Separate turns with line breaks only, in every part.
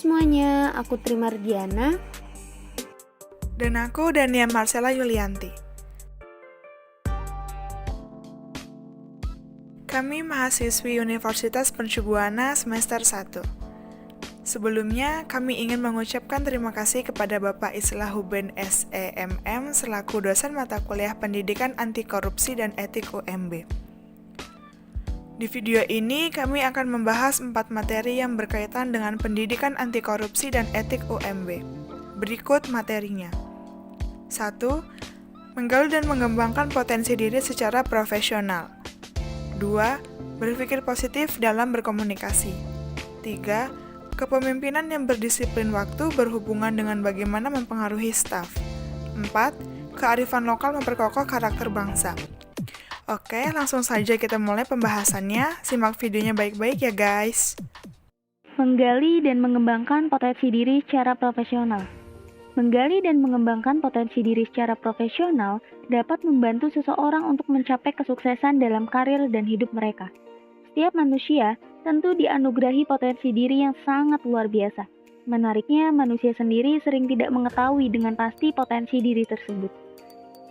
semuanya, aku Trimardiana.
Dan aku Dania Marcella Yulianti. Kami mahasiswi Universitas Mercu Buana semester 1. Sebelumnya, kami ingin mengucapkan terima kasih kepada Bapak Islahuben SEMM selaku dosen mata kuliah Pendidikan Anti Korupsi dan Etik UMB. Di video ini, kami akan membahas 4 materi yang berkaitan dengan Pendidikan Anti Korupsi dan Etik UMB. Berikut materinya. 1. Menggali dan mengembangkan potensi diri secara profesional. 2. Berpikir positif dalam berkomunikasi. 3. Kepemimpinan yang berdisiplin waktu berhubungan dengan bagaimana mempengaruhi staf. 4. Kearifan lokal memperkokoh karakter bangsa. Oke, langsung saja kita mulai pembahasannya. Simak videonya baik-baik ya guys.
Menggali dan mengembangkan potensi diri secara profesional. Menggali dan mengembangkan potensi diri secara profesional dapat membantu seseorang untuk mencapai kesuksesan dalam karir dan hidup mereka. Setiap manusia tentu dianugerahi potensi diri yang sangat luar biasa. Menariknya, manusia sendiri sering tidak mengetahui dengan pasti potensi diri tersebut.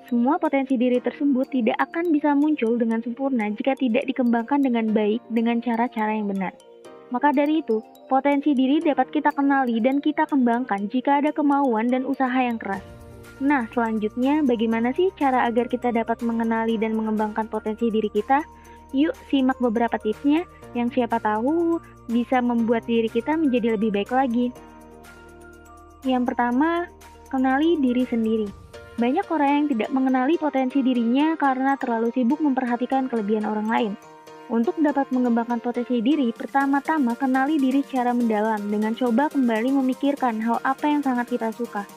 Semua potensi diri tersebut tidak akan bisa muncul dengan sempurna jika tidak dikembangkan dengan baik dengan cara-cara yang benar. Maka dari itu, potensi diri dapat kita kenali dan kita kembangkan jika ada kemauan dan usaha yang keras. Nah, selanjutnya bagaimana sih cara agar kita dapat mengenali dan mengembangkan potensi diri kita? Yuk, simak beberapa tipsnya yang siapa tahu bisa membuat diri kita menjadi lebih baik lagi. Yang pertama, kenali diri sendiri. Banyak orang yang tidak mengenali potensi dirinya karena terlalu sibuk memperhatikan kelebihan orang lain. Untuk dapat mengembangkan potensi diri, pertama-tama kenali diri secara mendalam dengan coba kembali memikirkan hal apa yang sangat kita suka.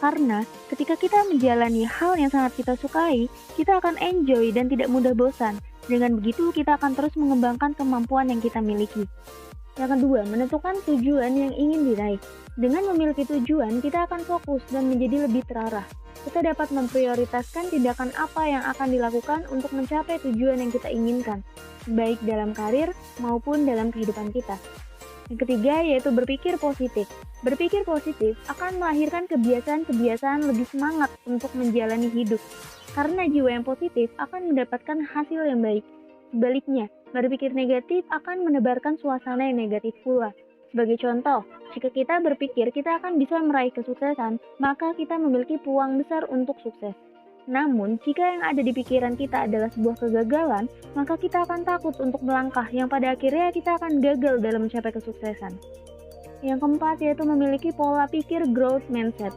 Karena ketika kita menjalani hal yang sangat kita sukai, kita akan enjoy dan tidak mudah bosan. Dengan begitu, kita akan terus mengembangkan kemampuan yang kita miliki. Yang kedua, menentukan tujuan yang ingin diraih. Dengan memiliki tujuan, kita akan fokus dan menjadi lebih terarah. Kita dapat memprioritaskan tindakan apa yang akan dilakukan untuk mencapai tujuan yang kita inginkan, baik dalam karir maupun dalam kehidupan kita. Yang ketiga yaitu berpikir positif. Berpikir positif akan melahirkan kebiasaan-kebiasaan lebih semangat untuk menjalani hidup. Karena jiwa yang positif akan mendapatkan hasil yang baik. Sebaliknya, berpikir negatif akan menebarkan suasana yang negatif pula. Sebagai contoh, jika kita berpikir kita akan bisa meraih kesuksesan, maka kita memiliki peluang besar untuk sukses. Namun, jika yang ada di pikiran kita adalah sebuah kegagalan, maka kita akan takut untuk melangkah yang pada akhirnya kita akan gagal dalam mencapai kesuksesan. Yang keempat yaitu memiliki pola pikir growth mindset.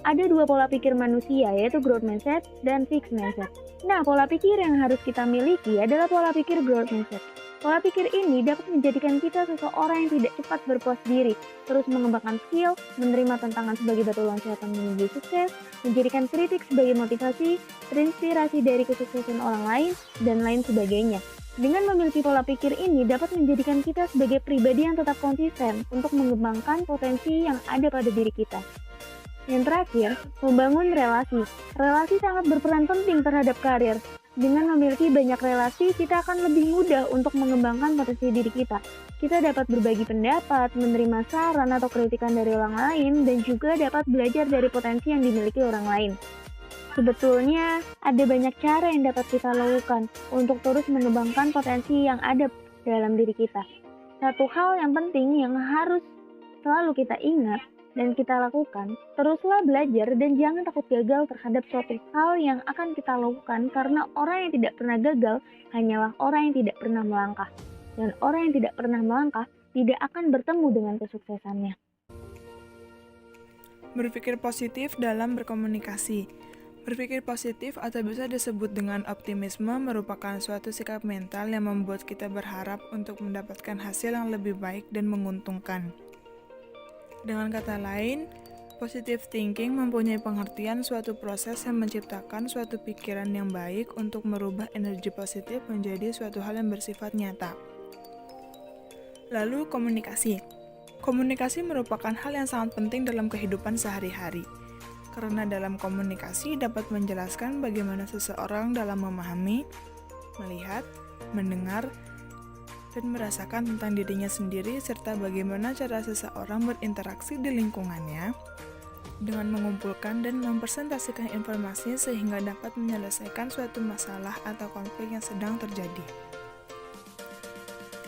Ada 2 pola pikir manusia yaitu growth mindset dan fixed mindset. Nah, pola pikir yang harus kita miliki adalah pola pikir growth mindset. Pola pikir ini dapat menjadikan kita seseorang yang tidak cepat berpuas diri, terus mengembangkan skill, menerima tantangan sebagai batu loncatan menuju sukses, menjadikan kritik sebagai motivasi, terinspirasi dari kesuksesan orang lain, dan lain sebagainya. Dengan memiliki pola pikir ini dapat menjadikan kita sebagai pribadi yang tetap konsisten untuk mengembangkan potensi yang ada pada diri kita. Yang terakhir, membangun relasi. Relasi sangat berperan penting terhadap karir. Dengan memiliki banyak relasi, kita akan lebih mudah untuk mengembangkan potensi diri kita. Kita dapat berbagi pendapat, menerima saran atau kritikan dari orang lain, dan juga dapat belajar dari potensi yang dimiliki orang lain. Sebetulnya, ada banyak cara yang dapat kita lakukan untuk terus mengembangkan potensi yang ada dalam diri kita. Satu hal yang penting yang harus selalu kita ingat dan kita lakukan, teruslah belajar dan jangan takut gagal terhadap suatu hal yang akan kita lakukan karena orang yang tidak pernah gagal hanyalah orang yang tidak pernah melangkah. Dan orang yang tidak pernah melangkah tidak akan bertemu dengan kesuksesannya.
Berpikir positif dalam berkomunikasi. Berpikir positif atau bisa disebut dengan optimisme merupakan suatu sikap mental yang membuat kita berharap untuk mendapatkan hasil yang lebih baik dan menguntungkan. Dengan kata lain, positive thinking mempunyai pengertian suatu proses yang menciptakan suatu pikiran yang baik untuk merubah energi positif menjadi suatu hal yang bersifat nyata. Lalu, komunikasi. Komunikasi merupakan hal yang sangat penting dalam kehidupan sehari-hari. Karena dalam komunikasi dapat menjelaskan bagaimana seseorang dalam memahami, melihat, mendengar, dan merasakan tentang dirinya sendiri serta bagaimana cara seseorang berinteraksi di lingkungannya dengan mengumpulkan dan mempresentasikan informasi sehingga dapat menyelesaikan suatu masalah atau konflik yang sedang terjadi.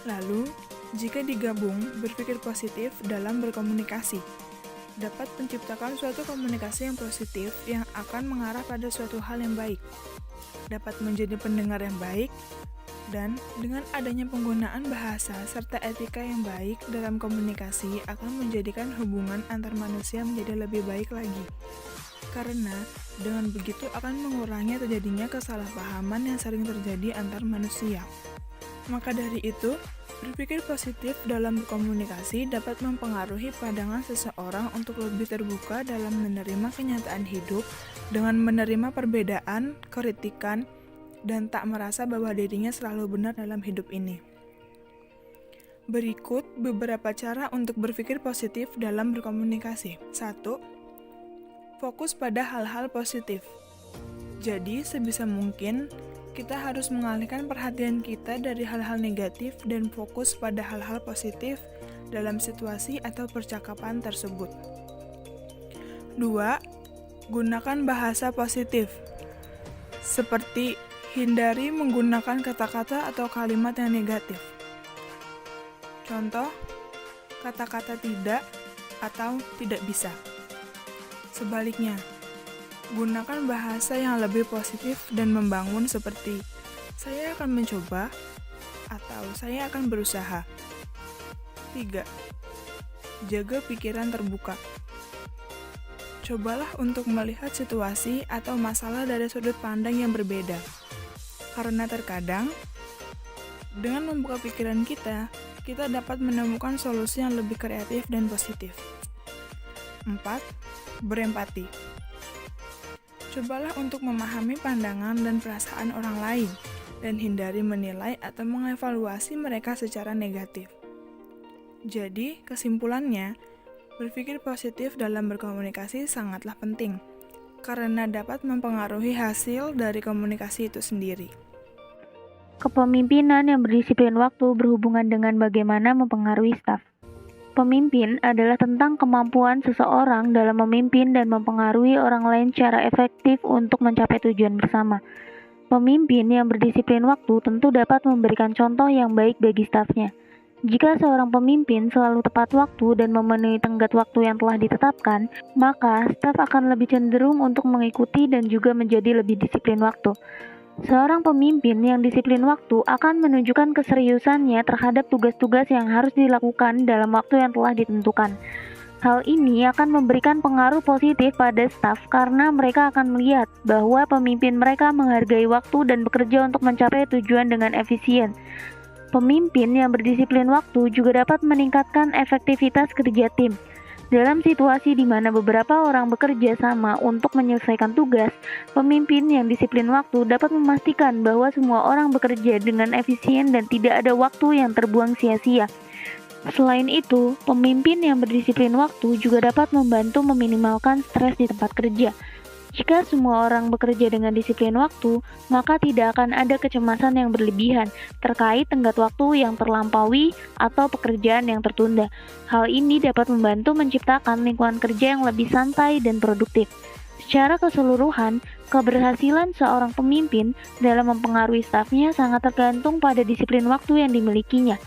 Lalu, jika digabung, berpikir positif dalam berkomunikasi dapat menciptakan suatu komunikasi yang positif yang akan mengarah pada suatu hal yang baik, dapat menjadi pendengar yang baik, dan dengan adanya penggunaan bahasa serta etika yang baik dalam komunikasi akan menjadikan hubungan antar manusia menjadi lebih baik lagi. Karena dengan begitu akan mengurangi terjadinya kesalahpahaman yang sering terjadi antar manusia. Maka dari itu, berpikir positif dalam berkomunikasi dapat mempengaruhi pandangan seseorang untuk lebih terbuka dalam menerima kenyataan hidup dengan menerima perbedaan, kritikan, dan tak merasa bahwa dirinya selalu benar dalam hidup ini. Berikut beberapa cara untuk berpikir positif dalam berkomunikasi. 1. Fokus pada hal-hal positif. Jadi, sebisa mungkin, kita harus mengalihkan perhatian kita dari hal-hal negatif dan fokus pada hal-hal positif dalam situasi atau percakapan tersebut. 2. Gunakan bahasa positif. Seperti hindari menggunakan kata-kata atau kalimat yang negatif. Contoh, kata-kata tidak atau tidak bisa. Sebaliknya, gunakan bahasa yang lebih positif dan membangun seperti saya akan mencoba atau saya akan berusaha. 3. Jaga pikiran terbuka. Cobalah untuk melihat situasi atau masalah dari sudut pandang yang berbeda. Karena terkadang, dengan membuka pikiran kita dapat menemukan solusi yang lebih kreatif dan positif. 4. Berempati. Cobalah untuk memahami pandangan dan perasaan orang lain, dan hindari menilai atau mengevaluasi mereka secara negatif. Jadi, kesimpulannya, berpikir positif dalam berkomunikasi sangatlah penting, karena dapat mempengaruhi hasil dari komunikasi itu sendiri.
Kepemimpinan yang berdisiplin waktu berhubungan dengan bagaimana mempengaruhi staf. Pemimpin adalah tentang kemampuan seseorang dalam memimpin dan mempengaruhi orang lain secara efektif untuk mencapai tujuan bersama. Pemimpin yang berdisiplin waktu tentu dapat memberikan contoh yang baik bagi stafnya. Jika seorang pemimpin selalu tepat waktu dan memenuhi tenggat waktu yang telah ditetapkan, maka staf akan lebih cenderung untuk mengikuti dan juga menjadi lebih disiplin waktu. Seorang pemimpin yang disiplin waktu akan menunjukkan keseriusannya terhadap tugas-tugas yang harus dilakukan dalam waktu yang telah ditentukan. Hal ini akan memberikan pengaruh positif pada staf karena mereka akan melihat bahwa pemimpin mereka menghargai waktu dan bekerja untuk mencapai tujuan dengan efisien. Pemimpin yang berdisiplin waktu juga dapat meningkatkan efektivitas kerja tim. Dalam situasi di mana beberapa orang bekerja sama untuk menyelesaikan tugas, pemimpin yang disiplin waktu dapat memastikan bahwa semua orang bekerja dengan efisien dan tidak ada waktu yang terbuang sia-sia. Selain itu, pemimpin yang berdisiplin waktu juga dapat membantu meminimalkan stres di tempat kerja. Jika semua orang bekerja dengan disiplin waktu, maka tidak akan ada kecemasan yang berlebihan terkait tenggat waktu yang terlampaui atau pekerjaan yang tertunda. Hal ini dapat membantu menciptakan lingkungan kerja yang lebih santai dan produktif. Secara keseluruhan, keberhasilan seorang pemimpin dalam mempengaruhi stafnya sangat tergantung pada disiplin waktu yang dimilikinya.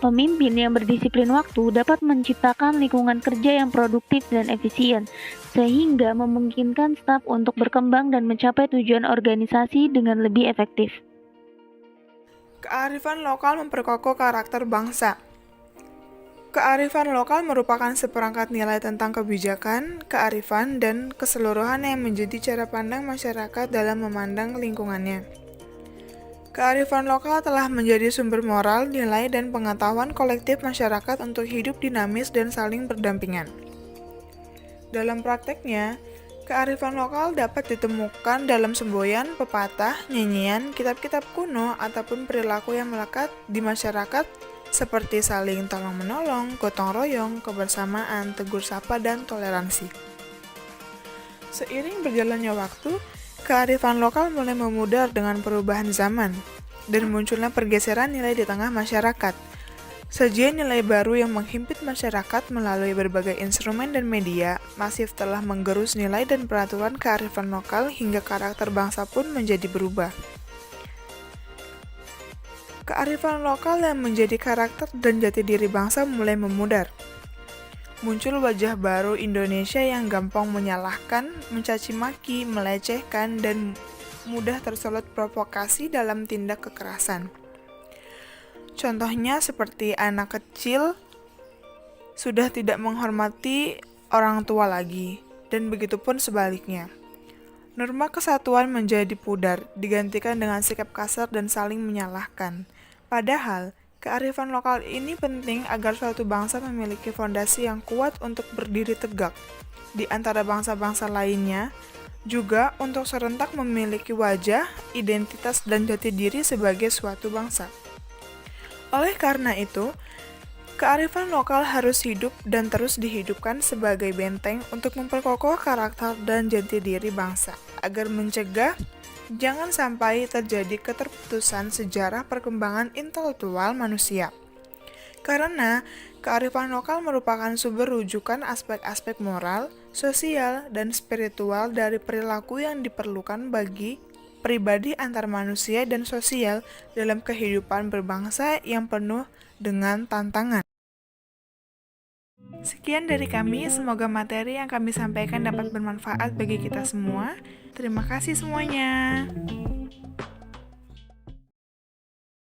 Pemimpin yang berdisiplin waktu dapat menciptakan lingkungan kerja yang produktif dan efisien, sehingga memungkinkan staf untuk berkembang dan mencapai tujuan organisasi dengan lebih efektif.
Kearifan lokal memperkokoh karakter bangsa. Kearifan lokal merupakan seperangkat nilai tentang kebijakan, kearifan, dan keseluruhan yang menjadi cara pandang masyarakat dalam memandang lingkungannya. Kearifan lokal telah menjadi sumber moral, nilai, dan pengetahuan kolektif masyarakat untuk hidup dinamis dan saling berdampingan. Dalam prakteknya, kearifan lokal dapat ditemukan dalam semboyan, pepatah, nyanyian, kitab-kitab kuno, ataupun perilaku yang melekat di masyarakat seperti saling tolong-menolong, gotong royong, kebersamaan, tegur sapa, dan toleransi. Seiring berjalannya waktu, kearifan lokal mulai memudar dengan perubahan zaman. dan munculnya pergeseran nilai di tengah masyarakat. Sajian nilai baru yang menghimpit masyarakat melalui berbagai instrumen dan media masif telah menggerus nilai dan peraturan kearifan lokal hingga karakter bangsa pun menjadi berubah. Kearifan lokal yang menjadi karakter dan jati diri bangsa mulai memudar. Muncul wajah baru Indonesia yang gampang menyalahkan, mencaci maki, melecehkan, dan mudah tersulut provokasi dalam tindak kekerasan. Contohnya seperti anak kecil sudah tidak menghormati orang tua lagi, dan begitu pun sebaliknya. Norma kesatuan menjadi pudar, digantikan dengan sikap kasar dan saling menyalahkan. Padahal, kearifan lokal ini penting agar suatu bangsa memiliki fondasi yang kuat untuk berdiri tegak. Di antara bangsa-bangsa lainnya, juga untuk serentak memiliki wajah, identitas, dan jati diri sebagai suatu bangsa. Oleh karena itu, kearifan lokal harus hidup dan terus dihidupkan sebagai benteng untuk memperkokoh karakter dan jati diri bangsa, agar mencegah jangan sampai terjadi keterputusan sejarah perkembangan intelektual manusia. Karena kearifan lokal merupakan sumber rujukan aspek-aspek moral, sosial, dan spiritual dari perilaku yang diperlukan bagi pribadi antar manusia dan sosial dalam kehidupan berbangsa yang penuh dengan tantangan. Sekian dari kami, semoga materi yang kami sampaikan dapat bermanfaat bagi kita semua. Terima kasih semuanya.